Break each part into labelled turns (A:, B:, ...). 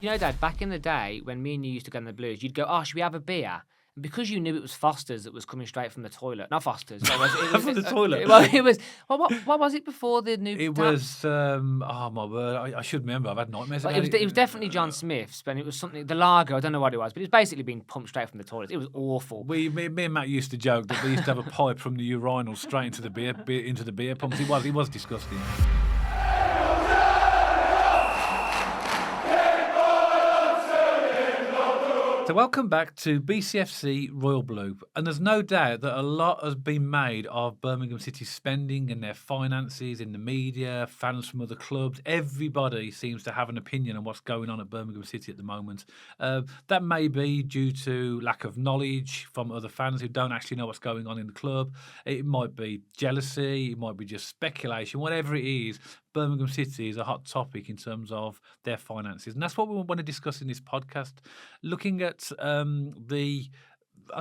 A: You know, Dad, back in the day when me and you used to go on the Blues, you'd go, "Oh, should we have a beer?" And because you knew it was Foster's that was coming straight from the toilet, not Foster's. What was it? It was
B: From the toilet.
A: it was what was it before the new
B: It
A: tap?
B: was, oh my word, I should remember. I've had nightmares
A: Well,
B: about
A: it was
B: it.
A: definitely John Smith's, but it was something the lager. I don't know what it was, but it was basically being pumped straight from the toilet. It was awful.
B: Me and Matt used to joke that we used to have a pipe from the urinal straight into the beer pumps. It was disgusting. So welcome back to BCFC Royal Blue, and there's no doubt that a lot has been made of Birmingham City's spending and their finances in the media, fans from other clubs. Everybody seems to have an opinion on what's going on at Birmingham City at the moment. That may be due to lack of knowledge from other fans who don't actually know what's going on in the club. It might be jealousy, it might be just speculation, whatever it is. Birmingham City is a hot topic in terms of their finances. And that's what we want to discuss in this podcast, looking at I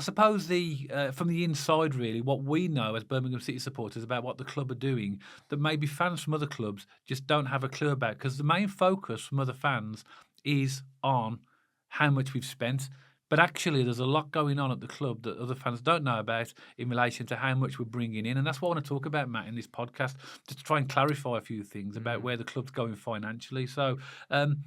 B: suppose from the inside, really, what we know as Birmingham City supporters about what the club are doing that maybe fans from other clubs just don't have a clue about. Because the main focus from other fans is on how much we've spent. But actually, there's a lot going on at the club that other fans don't know about in relation to how much we're bringing in. And that's what I want to talk about, Matt, in this podcast, just to try and clarify a few things about where the club's going financially. So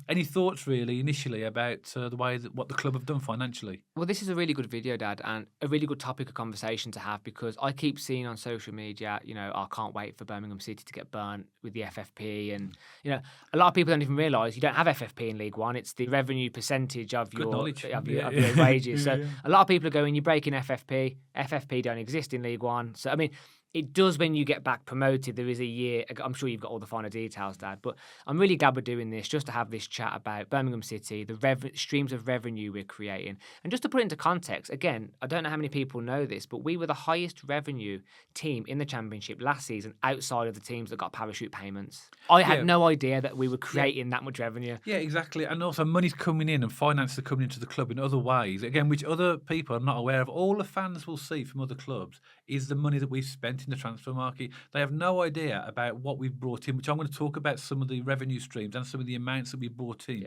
B: any thoughts, really, initially about the way that what the club have done financially?
A: Well, this is a really good video, Dad, and a really good topic of conversation to have because I keep seeing on social media, I can't wait for Birmingham City to get burnt with the FFP. And, a lot of people don't even realise you don't have FFP in League One. It's the revenue percentage of
B: Good
A: your
B: knowledge.
A: of
B: Yeah,
A: your wages. So
B: yeah.
A: a lot of people are going, you're breaking FFP. FFP don't exist in League One. So, I mean, it does when you get back promoted. There is a year. I'm sure you've got all the finer details, Dad. But I'm really glad we're doing this just to have this chat about Birmingham City, the streams of revenue we're creating. And just to put it into context, again, I don't know how many people know this, but we were the highest revenue team in the Championship last season outside of the teams that got parachute payments. I had no idea that we were creating that much revenue.
B: Yeah, exactly. And also money's coming in and finances are coming into the club in other ways, again, which other people are not aware of. All the fans will see from other clubs is the money that we've spent in the transfer market. They have no idea about what we've brought in, which I'm going to talk about some of the revenue streams and some of the amounts that we've brought in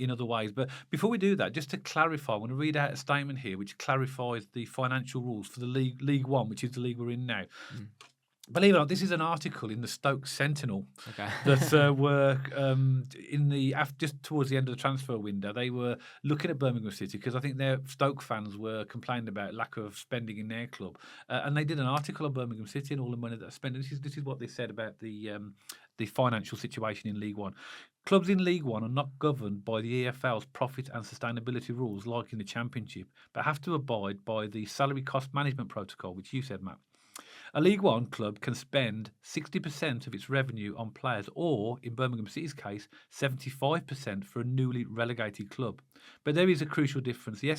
B: other ways. But before we do that, just to clarify, I want to read out a statement here which clarifies the financial rules for the League One, which is the league we're in now. Believe it or not, this is an article in the Stoke Sentinel that were just towards the end of the transfer window. They were looking at Birmingham City because I think their Stoke fans were complaining about lack of spending in their club, and they did an article on Birmingham City and all the money that they spent. This is what they said about the financial situation in League One. Clubs in League One are not governed by the EFL's profit and sustainability rules like in the Championship, but have to abide by the salary cost management protocol, which you said, Matt. A League One club can spend 60% of its revenue on players, or, in Birmingham City's case, 75% for a newly relegated club. But there is a crucial difference. The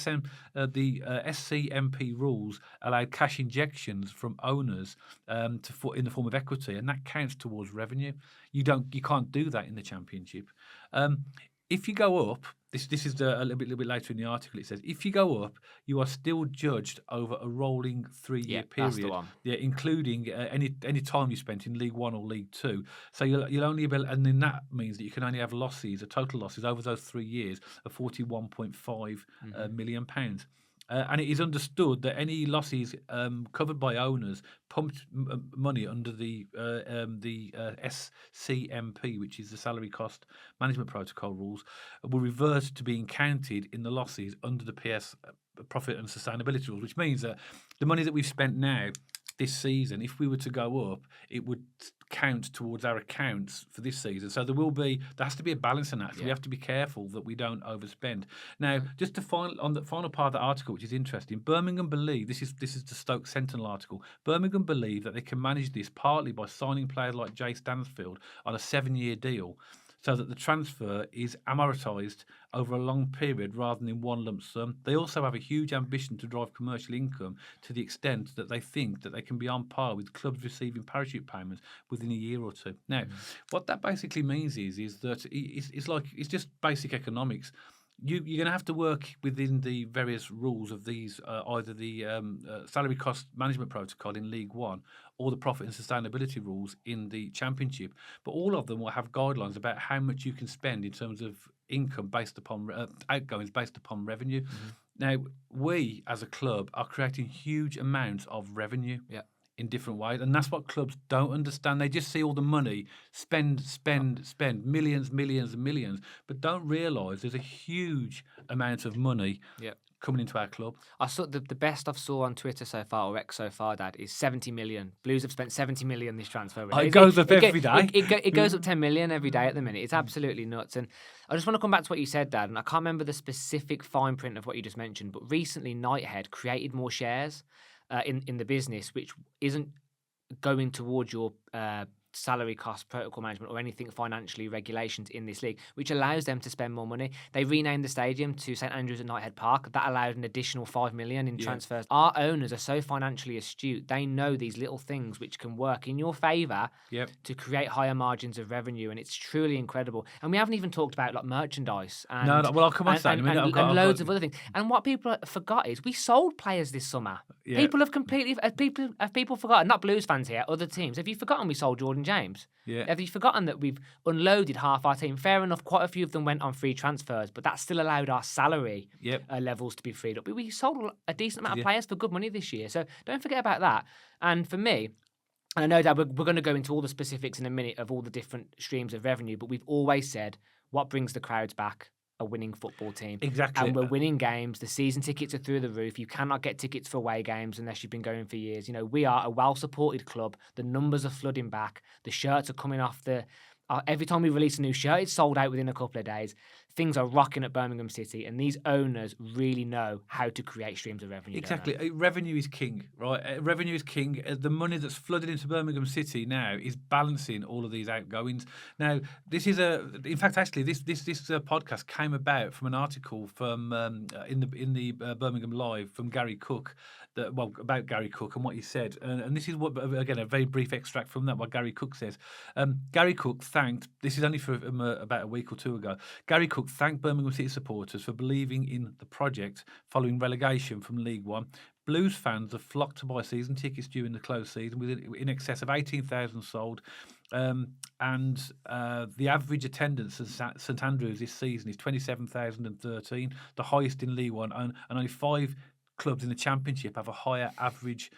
B: SCMP rules allow cash injections from owners in the form of equity, and that counts towards revenue. You can't do that in the Championship. If you go up, this is a little bit later in the article. It says if you go up, you are still judged over a rolling 3-year period.
A: That's the one.
B: Yeah, including any time you spent in League One or League Two. So you'll only be, and then that means that you can only have total losses over those 3 years of £41.5 million. And it is understood that any losses covered by owners pumped money under the SCMP, which is the Salary Cost Management Protocol rules, will revert to being counted in the losses under the PS Profit and Sustainability rules, which means that the money that we've spent now this season, if we were to go up, it would count towards our accounts for this season. So there has to be a balance in that. So we have to be careful that we don't overspend. Now, just on the final part of the article, which is interesting, Birmingham believe this is the Stoke Sentinel article. Birmingham believe that they can manage this partly by signing players like Jay Stansfield on a 7-year deal, so that the transfer is amortised over a long period rather than in one lump sum. They also have a huge ambition to drive commercial income to the extent that they think that they can be on par with clubs receiving parachute payments within a year or two. Now, what that basically means is that it's just basic economics. You're going to have to work within the various rules of these, either the salary cost management protocol in League One or the profit and sustainability rules in the Championship. But all of them will have guidelines about how much you can spend in terms of income based upon outgoings based upon revenue.
A: Mm-hmm.
B: Now, we as a club are creating huge amounts of revenue.
A: Yeah.
B: In different ways, and that's what clubs don't understand. They just see all the money spend, millions, millions, and millions, but don't realise there's a huge amount of money
A: Yeah.
B: coming into our club.
A: I saw the best I've saw on Twitter so far, or X so far, Dad, is 70 million. Blues have spent 70 million this transfer window.
B: It goes up every day.
A: It goes up 10 million every day at the minute. It's absolutely nuts. And I just want to come back to what you said, Dad, and I can't remember the specific fine print of what you just mentioned, but recently Knighthead created more shares in the business, which isn't going towards your salary cost, protocol management, or anything financially regulations in this league, which allows them to spend more money. They renamed the stadium to St.Andrews at Knighthead Park. That allowed an additional 5 million in transfers. Our owners are so financially astute. They know these little things which can work in your favour to create higher margins of revenue, and it's truly incredible. And we haven't even talked about like merchandise and
B: well, I'll come on to that in a minute.
A: And loads of other things. And what people forgot is we sold players this summer.
B: Yeah.
A: People have completely have people forgotten. Not Blues fans here, other teams. Have you forgotten we sold Jordan James?
B: Yeah.
A: Have you forgotten that we've unloaded half our team? Fair enough, quite a few of them went on free transfers, but that still allowed our salary levels to be freed up. But we sold a decent amount of players for good money this year, so don't forget about that. And for me, and I know, Dad, we're going to go into all the specifics in a minute of all the different streams of revenue, but we've always said what brings the crowds back? A winning football team.
B: Exactly.
A: And we're winning games. The season tickets are through the roof. You cannot get tickets for away games unless you've been going for years. You know, we are a well-supported club. The numbers are flooding back. The shirts are coming off every time we release a new shirt, it's sold out within a couple of days. Things are rocking at Birmingham City, and these owners really know how to create streams of revenue.
B: Exactly. Revenue is king, right? Revenue is king. The money that's flooded into Birmingham City now is balancing all of these outgoings. Now, this is in fact, actually, this podcast came about from an article from in the Birmingham Live from Gary Cook, about Gary Cook and what he said. And this is what, again, a very brief extract from that, what Gary Cook says. Gary Cook thanked, this is only for about a week or two ago, Gary Cook thanked Birmingham City supporters for believing in the project following relegation from League One. Blues fans have flocked to buy season tickets during the closed season, with in excess of 18,000 sold. And the average attendance at St Andrews this season is 27,013, the highest in League One, and only 5 clubs in the Championship have a higher average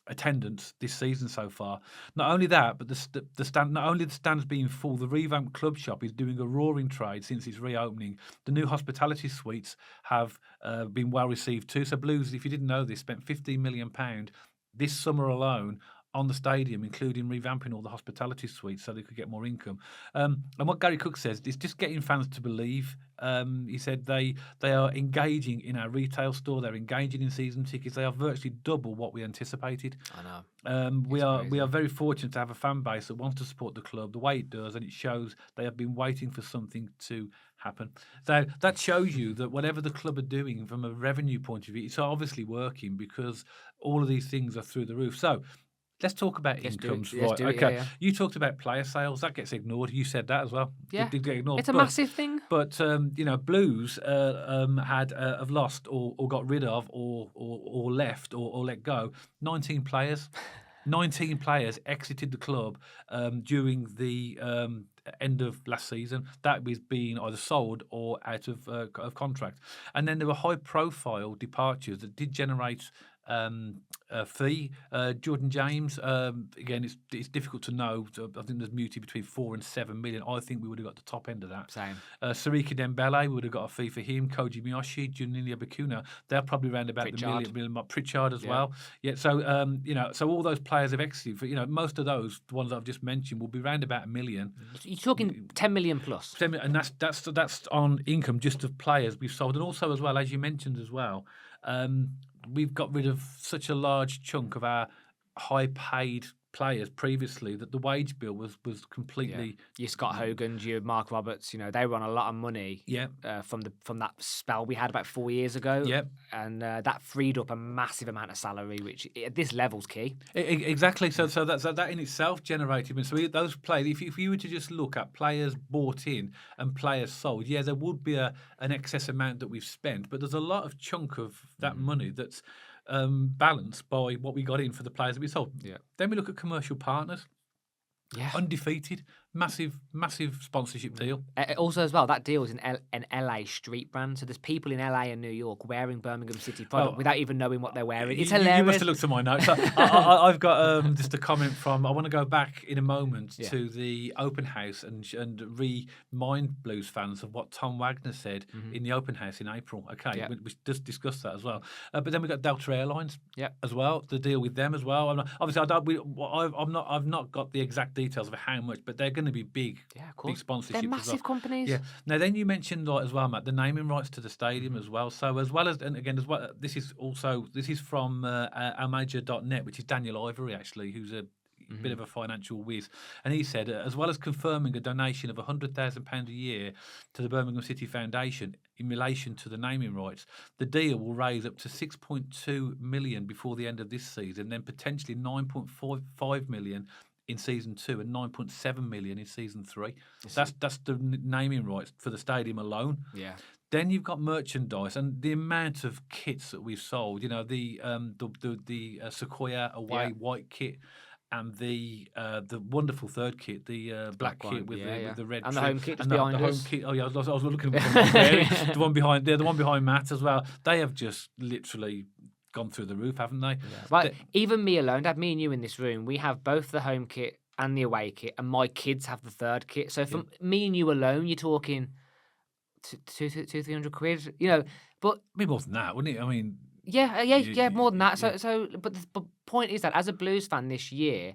B: attendance this season so far. Not only that, but not only the stands being full, the revamped club shop is doing a roaring trade since its reopening. The new hospitality suites have been well received too. So Blues, if you didn't know this, spent £15 million this summer alone on the stadium, including revamping all the hospitality suites so they could get more income. And what Gary Cook says is just getting fans to believe. He said they are engaging in our retail store. They're engaging in season tickets. They are virtually double what we anticipated.
A: I know.
B: We are very fortunate to have a fan base that wants to support the club the way it does, and it shows they have been waiting for something to happen. So that shows you that whatever the club are doing from a revenue point of view, it's obviously working because all of these things are through the roof. So let's talk about incomes. Right, okay. Yeah. You talked about player sales. That gets ignored. You said that as well.
A: Yeah.
B: It did get ignored.
A: It's a massive thing.
B: But, Blues have lost or got rid of or left or let go 19 players. 19 players exited the club during the end of last season. That was being either sold or out of contract. And then there were high-profile departures that did generate a fee. Jordan James, again, it's difficult to know. I think there's muted between 4 and 7 million. I think we would have got the top end of that.
A: Same.
B: Sariki Dembele, we would have got a fee for him. Koji Miyoshi, Junilia Bakuna, they're probably around about the million mark. Pritchard as well. Yeah. So so all those players have exited. Most of those, the ones that I've just mentioned, will be around about $1 million.
A: You're talking 10 million plus.
B: 10 million, and that's on income just of players we've sold, and also as well, as you mentioned as well. We've got rid of such a large chunk of our high-paid players previously that the wage bill was completely.
A: Your Scott Hogan's, your Mark Roberts, they were on a lot of money. From that spell we had about 4 years ago. And that freed up a massive amount of salary, which at this level's key.
B: Exactly. So that in itself generated. So those players, if you were to just look at players bought in and players sold, there would be an excess amount that we've spent, but there's a lot of chunk of that money that's balanced by what we got in for the players that we sold. Then we look at commercial partners. Undefeated Massive sponsorship deal.
A: Also, as well, that deal is an LA street brand. So there's people in LA and New York wearing Birmingham City product without even knowing what they're wearing. It's hilarious.
B: You must have looked at my notes. I've got just a comment from. I want to go back in a moment to the open house and remind Blues fans of what Tom Wagner said in the open house in April. Okay, we just discussed that as well. But then we got Delta Airlines as well. The deal with them as well. I've not got the exact details of how much, but they're going to be big sponsorships.
A: They're massive companies.
B: Yeah. Now then, you mentioned as well, Matt, the naming rights to the stadium as well. So this is from ourmajor.net, which is Daniel Ivory actually, who's a bit of a financial whiz, and he said as well as confirming a donation of £100,000 a year to the Birmingham City Foundation in relation to the naming rights, the deal will raise up to 6.2 million before the end of this season, then potentially 9.5 million in season 2 and 9.7 million in season 3. That's the naming rights for the stadium alone.
A: Yeah.
B: Then you've got merchandise and the amount of kits that we've sold. You know, the Sequoia away white kit and the wonderful third kit, the black kit with the red
A: and
B: trim.
A: the home kit
B: and
A: behind
B: the
A: us.
B: home kit. Oh yeah, I was looking at the one behind Matt as well. They have just literally gone through the roof, haven't they?
A: Yeah. But even me alone, Dad, me and you in this room, we have both the home kit and the away kit, and my kids have the third kit. So for me and you alone, you're talking 200-300 quid, you know. But
B: it'd be more than that, wouldn't it? I mean,
A: more than that. So, but the point is that as a Blues fan this year,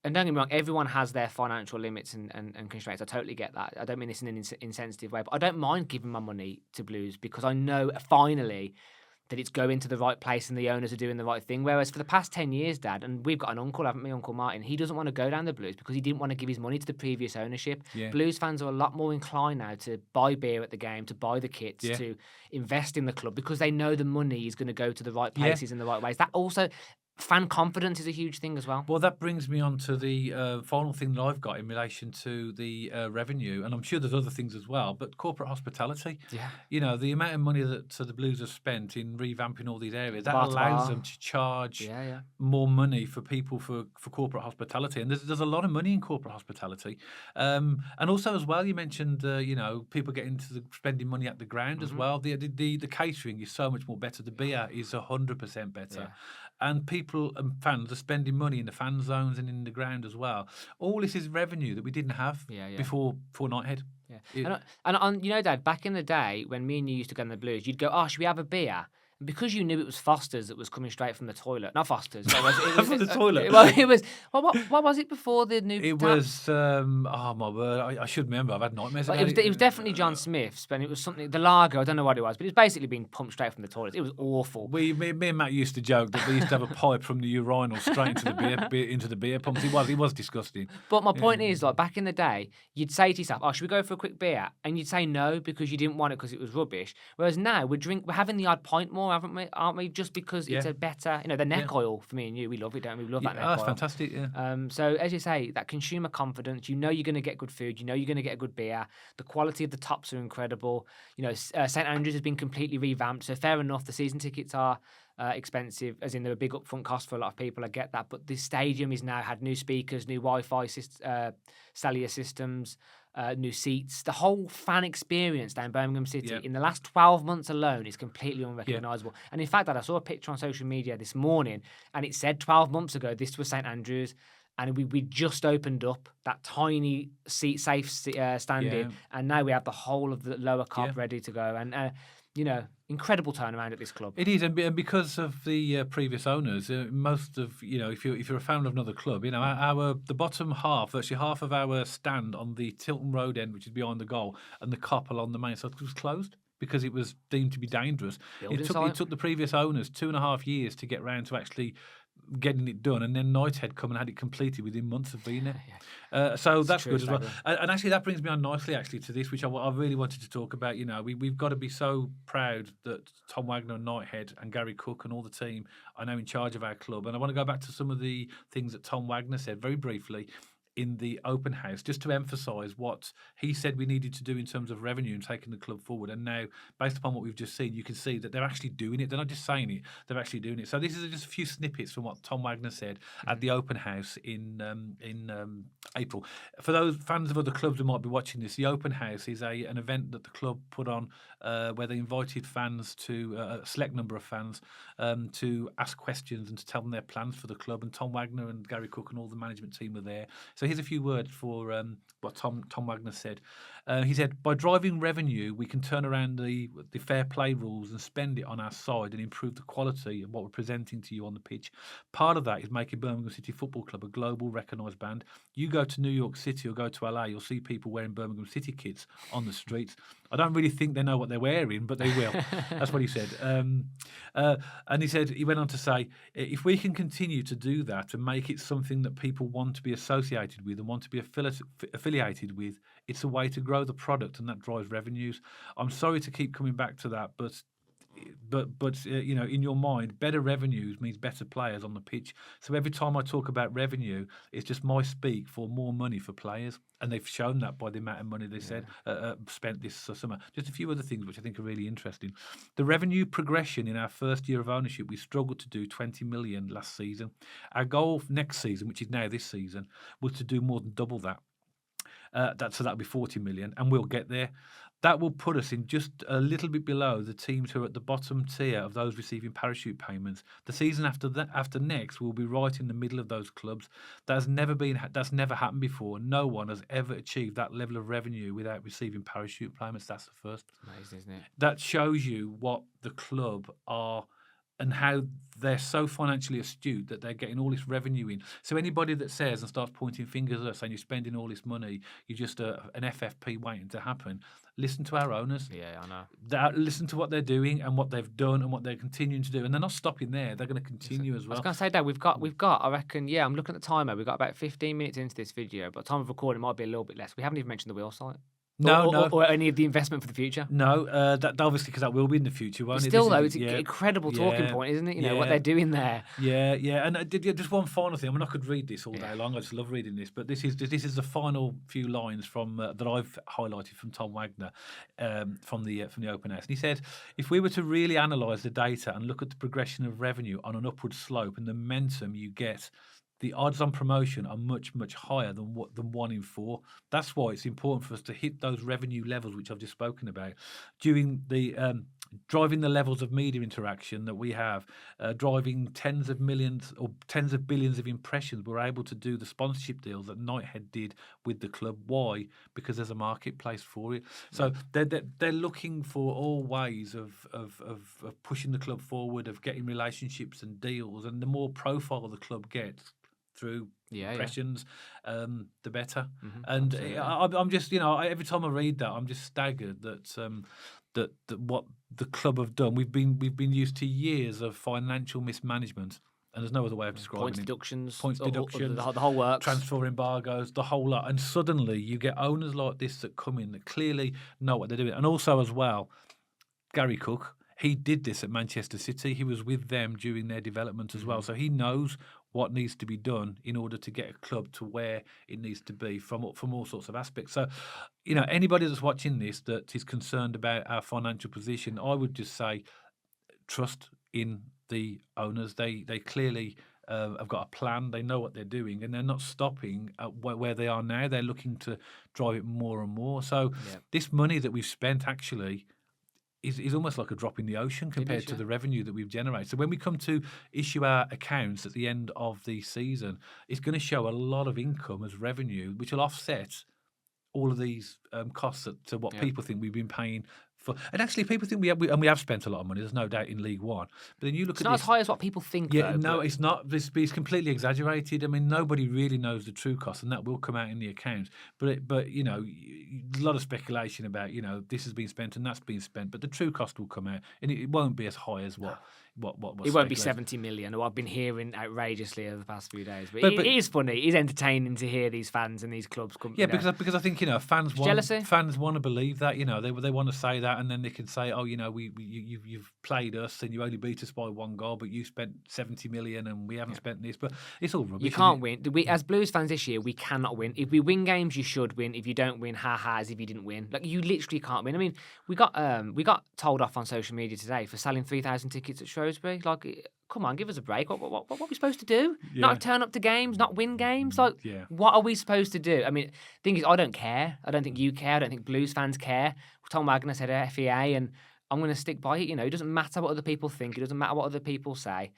A: and don't get me wrong, everyone has their financial limits and constraints. I totally get that. I don't mean this in an insensitive way, but I don't mind giving my money to Blues because I know finally that it's going to the right place and the owners are doing the right thing. Whereas for the past 10 years, Dad, and we've got an uncle, haven't we, Uncle Martin, he doesn't want to go down the Blues because he didn't want to give his money to the previous ownership. Yeah. Blues fans are a lot more inclined now to buy beer at the game, to buy the kits, to invest in the club because they know the money is going to go to the right places in the right ways. That also... fan confidence is a huge thing as well.
B: Well, that brings me on to the final thing that I've got in relation to the revenue, and I'm sure there's other things as well, but corporate hospitality. Yeah. You know, the amount of money that the Blues have spent in revamping all these areas, that allows them to charge more money for people for corporate hospitality. And there's a lot of money in corporate hospitality. And also as well, you mentioned, people getting to spending money at the ground as well. The catering is so much more better. The beer is 100% better. Yeah. And people and fans are spending money in the fan zones and in the ground as well. All this is revenue that we didn't have before Knighthead.
A: Yeah. And you know, Dad, back in the day when me and you used to go in the Blues, you'd go, "Oh, should we have a beer?" And because you knew it was Foster's that was coming straight from the toilet. Not Foster's. It was
B: from the toilet?
A: It was... What was it before the new...
B: It was... oh, my word. I should remember. I've had nightmares about
A: it. It was definitely John Smith's, but it was something... The lager, I don't know what it was, but it was basically being pumped straight from the toilet. It was awful.
B: Me and Matt used to joke that we used to have a pipe from the urinal straight into the beer pumps. It was disgusting.
A: But my point is, like, back in the day, you'd say to yourself, "Oh, should we go for a quick beer?" And you'd say no because you didn't want it because it was rubbish. Whereas now we're having the odd pint more, aren't we? Just because it's a better, the neck oil for me and you, we love it, don't we? We love that neck oil.
B: That's fantastic, yeah.
A: So as you say, that consumer confidence, you're going to get good food, you're going to get a good beer. The quality of the tops are incredible. St.Andrews has been completely revamped, so fair enough, the season tickets are expensive, as in they're a big upfront cost for a lot of people, I get that, but the stadium has now had new speakers, new Wi-Fi cellular systems, new seats. The whole fan experience down Birmingham City in the last 12 months alone is completely unrecognisable. And in fact, I saw a picture on social media this morning and it said 12 months ago this was St.Andrews, and we just opened up that tiny seat safe standing, and now we have the whole of the lower cop ready to go. And incredible turnaround at this club.
B: It is, and because of the previous owners, most of if you're a fan of another club, the bottom half, virtually half of our stand on the Tilton Road end, which is behind the goal, and the cop along the main side was closed because it was deemed to be dangerous. It took the previous owners 2.5 years to get round to actually getting it done, and then Knighthead come and had it completed within months of being there. So that's good as well. And actually, that brings me on nicely to this, which I really wanted to talk about. We've got to be so proud that Tom Wagner and Knighthead and Gary Cook and all the team are now in charge of our club. And I want to go back to some of the things that Tom Wagner said very briefly in the open house just to emphasise what he said we needed to do in terms of revenue and taking the club forward. And now, based upon what we've just seen, you can see that they're actually doing it. They're not just saying it; they're actually doing it. So this is just a few snippets from what Tom Wagner said at the open house in April. For those fans of other clubs who might be watching this, the open house is an event that the club put on where they invited fans to a select number of fans to ask questions and to tell them their plans for the club. And Tom Wagner and Gary Cook and all the management team were there. So here's a few words for what Tom Wagner said. He said, by driving revenue, we can turn around the fair play rules and spend it on our side and improve the quality of what we're presenting to you on the pitch. Part of that is making Birmingham City Football Club a global recognised brand. You go to New York City or go to LA, you'll see people wearing Birmingham City kits on the streets. I don't really think they know what they're wearing, but they will. That's what he said. And he went on to say, if we can continue to do that and make it something that people want to be associated with and want to be affiliated with, it's a way to grow the product, and that drives revenues. I'm sorry to keep coming back to that, but in your mind, better revenues means better players on the pitch. So every time I talk about revenue, it's just my speak for more money for players, and they've shown that by the amount of money they said spent this summer. Just a few other things which I think are really interesting. The revenue progression in our first year of ownership, we struggled to do 20 million last season. Our goal next season, which is now this season, was to do more than double that. So that'll be 40 million, and we'll get there. That will put us in just a little bit below the teams who are at the bottom tier of those receiving parachute payments. The season after next, we'll be right in the middle of those clubs. That's never happened before. No one has ever achieved that level of revenue without receiving parachute payments. That's the first.
A: Amazing, isn't it?
B: That shows you what the club are and how they're so financially astute that they're getting all this revenue in. So anybody that says and starts pointing fingers at us saying you're spending all this money, you're just an FFP waiting to happen, listen to our owners.
A: Yeah, I know.
B: Listen to what they're doing and what they've done and what they're continuing to do. And they're not stopping there. They're going to continue as well.
A: I was going to say, Dad, we've got, I reckon, I'm looking at the timer. We've got about 15 minutes into this video, but time of recording might be a little bit less. We haven't even mentioned the wheel site. Or any of the investment for the future.
B: No, that obviously, because that will be in the future, won't it?
A: Still, though, it's an incredible talking point, isn't it? You know, what they're doing there.
B: Yeah. And just one final thing. I mean, I could read this all day long. I just love reading this. But this is the final few lines from that I've highlighted from Tom Wagner from the open house. And he said, if we were to really analyse the data and look at the progression of revenue on an upward slope and the momentum you get, the odds on promotion are much, much higher than 1 in 4. That's why it's important for us to hit those revenue levels, which I've just spoken about, during the driving the levels of media interaction that we have, driving tens of millions or tens of billions of impressions. We're able to do the sponsorship deals that Knighthead did with the club. Why? Because there's a marketplace for it. So they're looking for all ways of pushing the club forward, of getting relationships and deals, and the more profile the club gets through impressions, the better. Mm-hmm, and I'm just, every time I read that, I'm just staggered that what the club have done. We've been used to years of financial mismanagement, and there's no other way of describing
A: points deductions,
B: the
A: whole works,
B: transfer embargoes, the whole lot. And suddenly you get owners like this that come in that clearly know what they're doing. And also as well, Gary Cook, he did this at Manchester City. He was with them during their development as well. So he knows what needs to be done in order to get a club to where it needs to be from all sorts of aspects. So, anybody that's watching this that is concerned about our financial position, I would just say trust in the owners. They clearly have got a plan. They know what they're doing, and they're not stopping at where they are now. They're looking to drive it more and more. So this money that we've spent actually is almost like a drop in the ocean compared to the revenue that we've generated. So when we come to issue our accounts at the end of the season, it's going to show a lot of income as revenue, which will offset all of these costs to what people think we've been paying for. And actually, people think we have spent a lot of money. There's no doubt in League One. But then you look
A: it's
B: at
A: not
B: this,
A: as high as what people think.
B: Yeah,
A: though,
B: no, it's not. It's completely exaggerated. I mean, nobody really knows the true cost, and that will come out in the accounts. But a lot of speculation about this has been spent and that's been spent. But the true cost will come out, and it won't be as high as what. It
A: won't be 70 million, or I've been hearing outrageously over the past few days. But it is funny. It is entertaining to hear these fans and these clubs come.
B: Yeah, because I think fans want
A: jealousy.
B: Fans want to believe that they want to say that that, and then they can say, "Oh, you've played us and you only beat us by 1 goal, but you spent 70 million and we haven't spent this." But it's all rubbish.
A: You can't win. As Blues fans this year, we cannot win. If we win games, you should win. If you don't win, as if you didn't win. Like, you literally can't win. I mean, we got told off on social media today for selling 3,000 tickets at Shrewsbury. Like, come on, give us a break. What are we supposed to do?
B: Yeah.
A: Not turn up to games, not win games? Like,
B: Yeah.
A: what are we supposed to do? I mean, the thing is, I don't care. I don't think you care. I don't think Blues fans care. Tom Wagner said FEA, and I'm going to stick by it. It doesn't matter what other people think. It doesn't matter what other people say.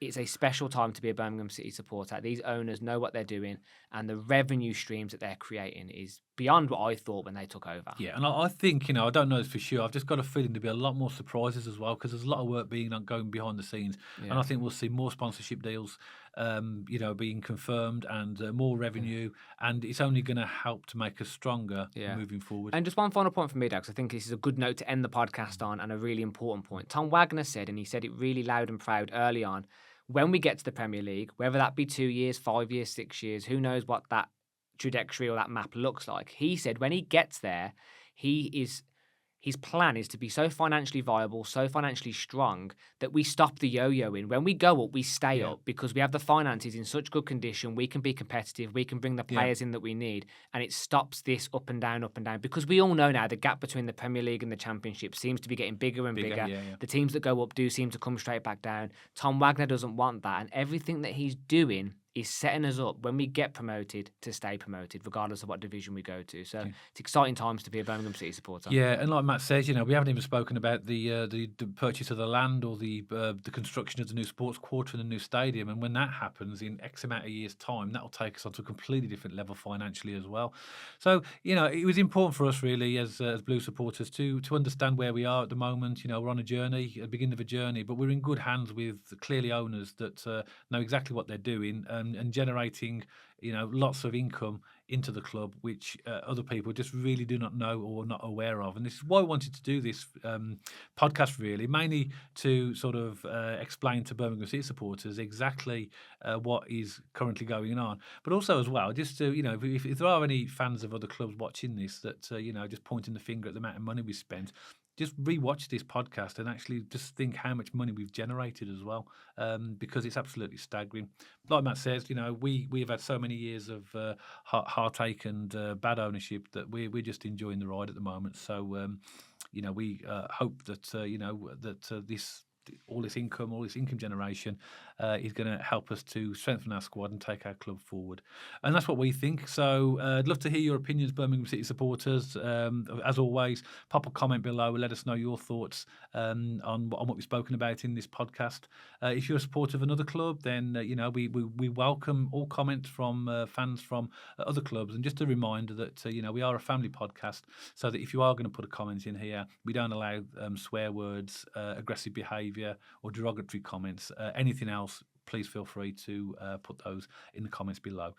A: It's a special time to be a Birmingham City supporter. These owners know what they're doing, and the revenue streams that they're creating is beyond what I thought when they took over.
B: Yeah, and I think, I don't know this for sure. I've just got a feeling there'll be a lot more surprises as well, because there's a lot of work going behind the scenes.
A: Yeah.
B: And I think we'll see more sponsorship deals, being confirmed, and more revenue. And it's only going to help to make us stronger moving forward.
A: And just one final point from me, Doug, 'cause I think this is a good note to end the podcast on, and a really important point. Tom Wagner said, and he said it really loud and proud early on, when we get to the Premier League, whether that be 2 years, 5 years, 6 years, who knows what that trajectory or that map looks like. He said when he gets there, his plan is to be so financially viable, so financially strong, that we stop the yo-yoing. When we go up, we stay up, because we have the finances in such good condition. We can be competitive. We can bring the players in that we need, and it stops this up and down, because we all know now the gap between the Premier League and the Championship seems to be getting bigger and bigger.
B: Yeah.
A: The teams that go up do seem to come straight back down. Tom Wagner doesn't want that, and everything that he's doing is setting us up when we get promoted to stay promoted, regardless of what division we go to. So it's exciting times to be a Birmingham City supporter.
B: Yeah, and like Matt says, we haven't even spoken about the purchase of the land, or the construction of the new sports quarter and the new stadium. And when that happens in X amount of years' time, that will take us onto a completely different level financially as well. So it was important for us really as Blue supporters to understand where we are at the moment. We're on a journey, at the beginning of a journey, but we're in good hands with clearly owners that know exactly what they're doing. And generating, lots of income into the club, which other people just really do not know or not aware of. And this is why I wanted to do this podcast, really, mainly to sort of explain to Birmingham City supporters exactly what is currently going on. But also as well, just to, if there are any fans of other clubs watching this that, just pointing the finger at the amount of money we spent, just re-watch this podcast and actually just think how much money we've generated as well, because it's absolutely staggering. Like Matt says, we have had so many years of heartache and bad ownership that we're just enjoying the ride at the moment. So, we hope that all this income generation is going to help us to strengthen our squad and take our club forward. And that's what we think. So I'd love to hear your opinions, Birmingham City supporters. As always, pop a comment below and let us know your thoughts on what we've spoken about in this podcast. If you're a supporter of another club, then we welcome all comments from fans from other clubs. And just a reminder that we are a family podcast, so that if you are going to put a comment in here, we don't allow swear words, aggressive behaviour, or derogatory comments. Anything else, please feel free to put those in the comments below.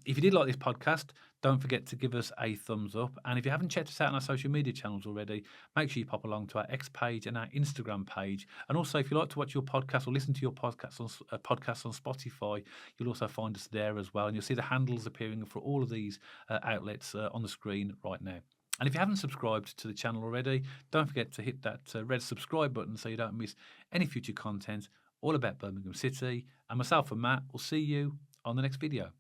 B: If you did like this podcast, don't forget to give us a thumbs up. And if you haven't checked us out on our social media channels already, make sure you pop along to our X page and our Instagram page. And also, if you like to watch your podcast or listen to your podcasts on Spotify, you'll also find us there as well. And you'll see the handles appearing for all of these outlets on the screen right now. And if you haven't subscribed to the channel already, don't forget to hit that red subscribe button so you don't miss any future content all about Birmingham City. And myself and Matt will see you on the next video.